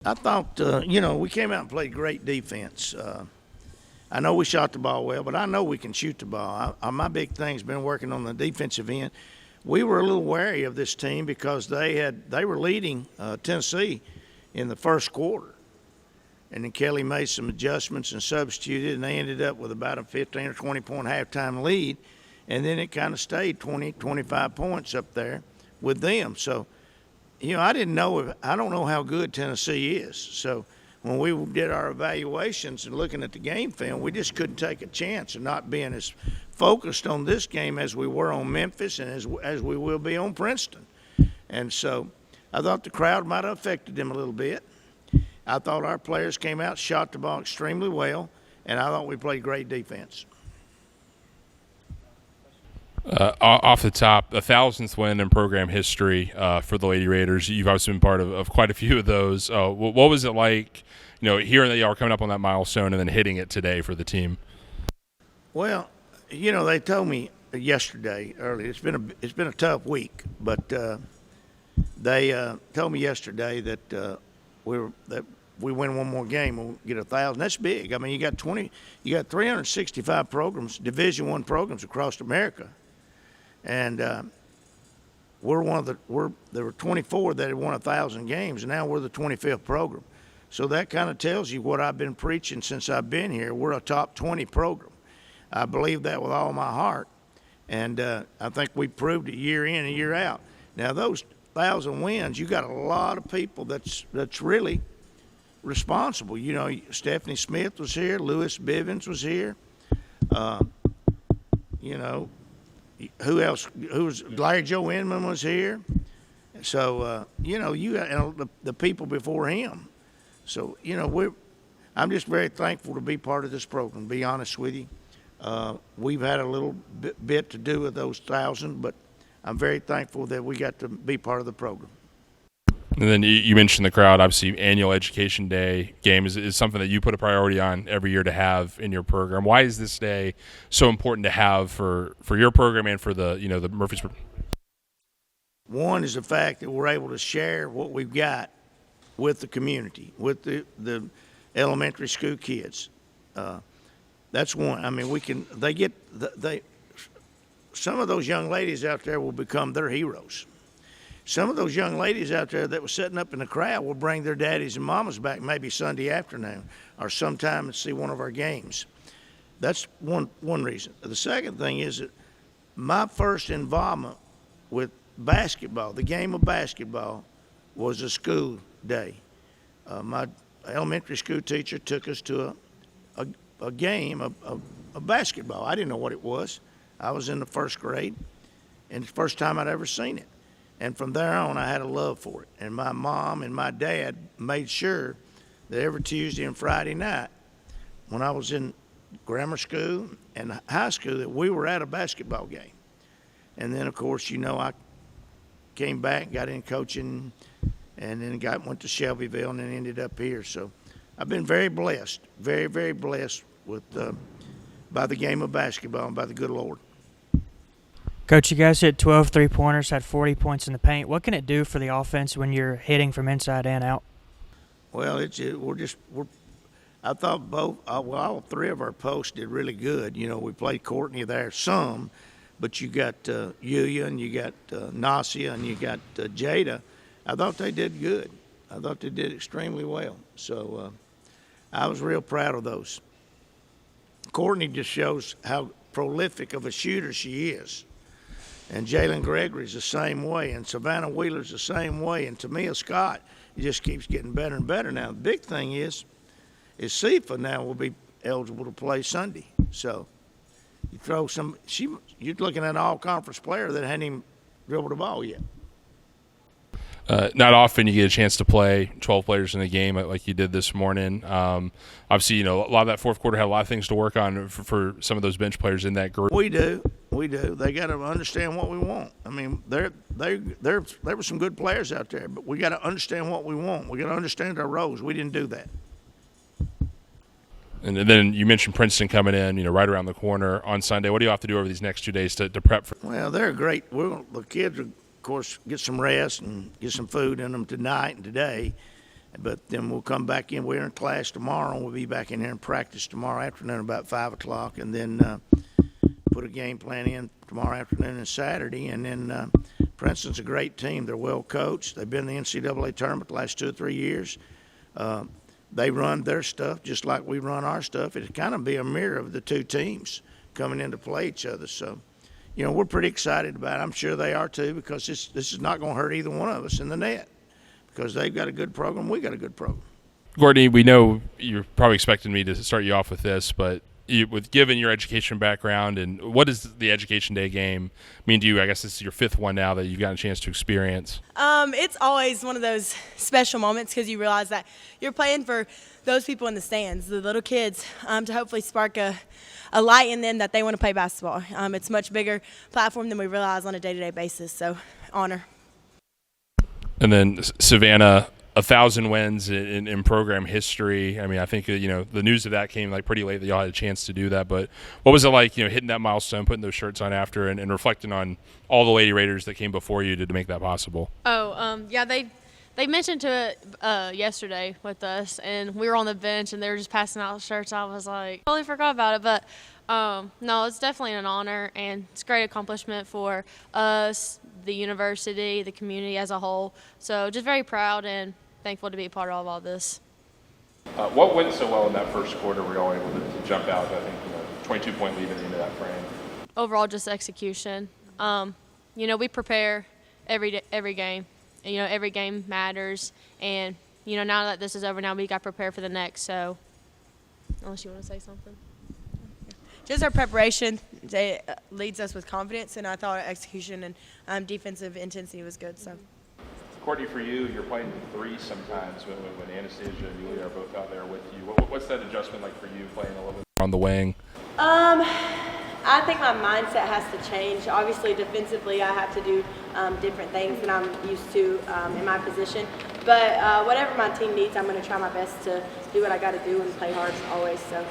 I thought, we came out and played great defense. I know we shot the ball well, but I know we can shoot the ball. My big thing's been working on the defensive end. We were a little wary of this team because they were leading Tennessee in the first quarter. And then Kelly made some adjustments and substituted, and they ended up with about a 15 or 20-point halftime lead. And then it kind of stayed 20, 25 points up there with them. So, I don't know how good Tennessee is. So when we did our evaluations and looking at the game film, we just couldn't take a chance of not being as focused on this game as we were on Memphis and as we will be on Princeton. And so I thought the crowd might have affected them a little bit. I thought our players came out, shot the ball extremely well, and I thought we played great defense. Off the top, the 1,000th win in program history for the Lady Raiders. You've obviously been part of quite a few of those. What was it like, hearing that y'all are coming up on that milestone and then hitting it today for the team? Well, they told me yesterday early. It's been a tough week, but they told me yesterday that we win one more game, we'll get 1,000. That's big. I mean, you got 365 programs, Division I programs across America. And there were 24 that had won 1,000 games, and now we're the 25th program. So that kind of tells you what I've been preaching since I've been here. We're a top 20 program. I believe that with all my heart, and I think we proved it year in and year out. Now those 1,000 wins, you got a lot of people that's really responsible. Stephanie Smith was here, Lewis Bivens was here. Who else? Larry Joe Inman was here. So you got the people before him. So I'm just very thankful to be part of this program. To be honest with you, we've had a little bit to do with those 1,000, but I'm very thankful that we got to be part of the program. And then you mentioned the crowd. Obviously, annual Education Day game is something that you put a priority on every year to have in your program. Why is this day so important to have for your program and for the Murphysboro? One is the fact that we're able to share what we've got with the community, with the elementary school kids. That's one. I mean, some of those young ladies out there will become their heroes. Some of those young ladies out there that were sitting up in the crowd will bring their daddies and mamas back maybe Sunday afternoon or sometime and see one of our games. That's one reason. The second thing is that my first involvement with basketball, the game of basketball, was a school day. My elementary school teacher took us to a game of basketball. I didn't know what it was. I was in the first grade, and it's the first time I'd ever seen it. And from there on, I had a love for it. And my mom and my dad made sure that every Tuesday and Friday night, when I was in grammar school and high school, that we were at a basketball game. And then, of course, I came back, got in coaching, and then went to Shelbyville and then ended up here. So I've been very blessed, very, very blessed by the game of basketball and by the good Lord. Coach, you guys hit 12 three-pointers, had 40 points in the paint. What can it do for the offense when you're hitting from inside and out? Well, I thought all three of our posts did really good. We played Courtney there some, but you got Yuya and you got Nasia and you got Jada. I thought they did good. I thought they did extremely well. So I was real proud of those. Courtney just shows how prolific of a shooter she is. And Jalen Gregory's the same way, and Savannah Wheeler's the same way, and Tamia Scott, it just keeps getting better and better. Now, the big thing is Sifa now will be eligible to play Sunday. So you throw you're looking at an all-conference player that hadn't even dribbled the ball yet. Not often you get a chance to play 12 players in a game like you did this morning. Obviously, a lot of that fourth quarter had a lot of things to work on for some of those bench players in that group. We do. They got to understand what we want. I mean, there were some good players out there, but we got to understand what we want. We got to understand our roles. We didn't do that. And then you mentioned Princeton coming in, right around the corner on Sunday. What do you have to do over these next 2 days to prep for? Well, they're great. The kids are, of course, get some rest and get some food in them tonight and today. But then we'll come back in. We're in class tomorrow, and we'll be back in here and practice tomorrow afternoon about 5 o'clock, and then put a game plan in tomorrow afternoon and Saturday. And then Princeton's a great team. They're well coached. They've been in the NCAA tournament the last 2 or 3 years. They run their stuff just like we run our stuff. It'd kind of be a mirror of the two teams coming in to play each other. So, we're pretty excited about it. I'm sure they are too, because this is not going to hurt either one of us in the net, because they've got a good program, we got a good program. Courtney, we know you're probably expecting me to start you off with this, but given your education background, and what does the Education Day game mean to you? I guess this is your 5th one now that you've gotten a chance to experience. It's always one of those special moments, because you realize that you're playing for those people in the stands, the little kids, to hopefully spark a light in them that they want to play basketball. It's a much bigger platform than we realize on a day-to-day basis, so honor. And then Savannah, 1,000 wins in program history. I mean, I think the news of that came pretty late that y'all had a chance to do that. But what was it like, hitting that milestone, putting those shirts on after, and reflecting on all the Lady Raiders that came before you to make that possible? Yeah, they mentioned to it yesterday with us, and we were on the bench, and they were just passing out shirts. I was like, totally forgot about it, but no, it's definitely an honor, and it's a great accomplishment for us, the university, the community as a whole. So just very proud and thankful to be a part of all this. What went so well in that first quarter were y'all able to jump out, I think, 22-point lead at the end of that frame? Overall, just execution. We prepare every game. Every game matters. And, now that this is over, now we got prepared for the next. So, unless you want to say something. Just our preparation leads us with confidence, and I thought our execution and defensive intensity was good. So, Courtney, for you, you're playing 3 sometimes when Anastasia and Julia are both out there with you. What's that adjustment like for you, playing a little bit on the wing? I think my mindset has to change. Obviously, defensively, I have to do different things than I'm used to in my position. But whatever my team needs, I'm going to try my best to do what I got to do and play hard always. So.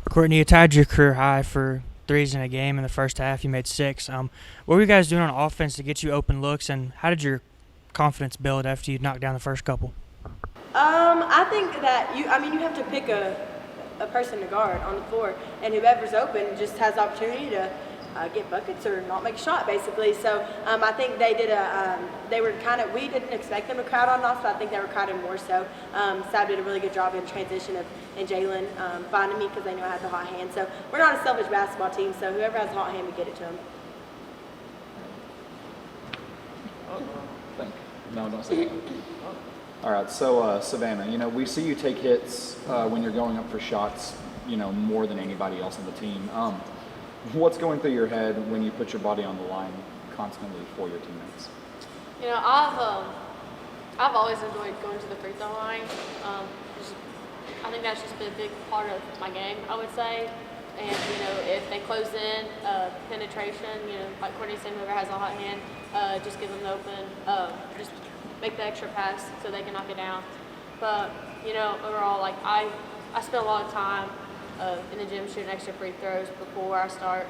Courtney, you tied your career high for threes in a game in the first half. You made 6. What were you guys doing on offense to get you open looks, and how did your confidence build after you knocked down the first couple? I think that you have to pick a person to guard on the floor, and whoever's open just has the opportunity to get buckets or not make a shot, basically. So I think they did we didn't expect them to crowd on us, but I think they were crowded more so. Sav did a really good job in transition and Jalen finding me because they knew I had the hot hand. So we're not a selfish basketball team, so whoever has the hot hand, we get it to them. No, don't say that. All right, so Savannah, we see you take hits when you're going up for shots, more than anybody else on the team. What's going through your head when you put your body on the line constantly for your teammates? I've always enjoyed going to the free throw line. I think that's just been a big part of my game, I would say. And if they close in, penetration, like Courtney said, whoever has a hot hand, just give them the open, just make the extra pass so they can knock it down. But overall, I spend a lot of time in the gym shooting extra free throws before I start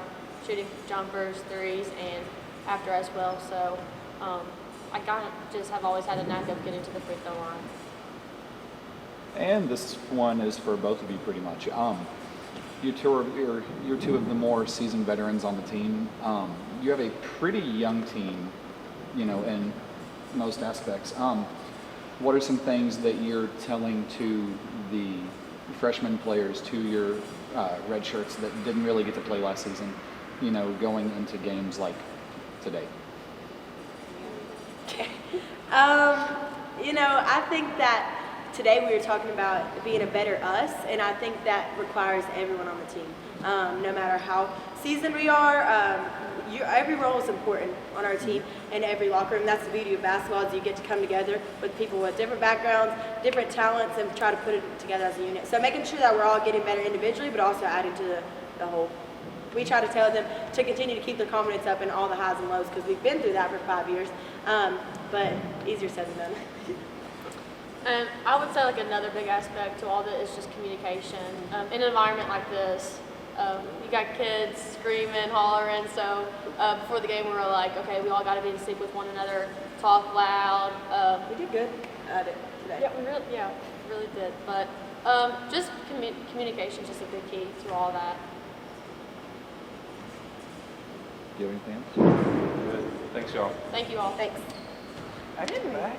shooting jumpers, threes, and after as well. So I kind of just have always had a knack of getting to the free throw line. And this one is for both of you pretty much. You're two of the more seasoned veterans on the team. You have a pretty young team, in most aspects. What are some things that you're telling to the freshman players, to your red shirts that didn't really get to play last season, going into games like today? Okay. I think that today we were talking about being a better us, and I think that requires everyone on the team. No matter how seasoned we are, every role is important on our team and every locker room. That's the beauty of basketball, is you get to come together with people with different backgrounds, different talents, and try to put it together as a unit. So making sure that we're all getting better individually, but also adding to the whole. We try to tell them to continue to keep their confidence up in all the highs and lows, because we've been through that for 5 years, but easier said than done. And I would say another big aspect to all that is just communication. In an environment like this, you got kids screaming, hollering, so before the game we were okay, we all got to be in sync with one another, talk loud. We did good at it today. yesterday. Yeah, we really did. But just communication is just a big key to all that. Do you have anything else? Good. Thanks, y'all. Thank you all. Thanks. Max.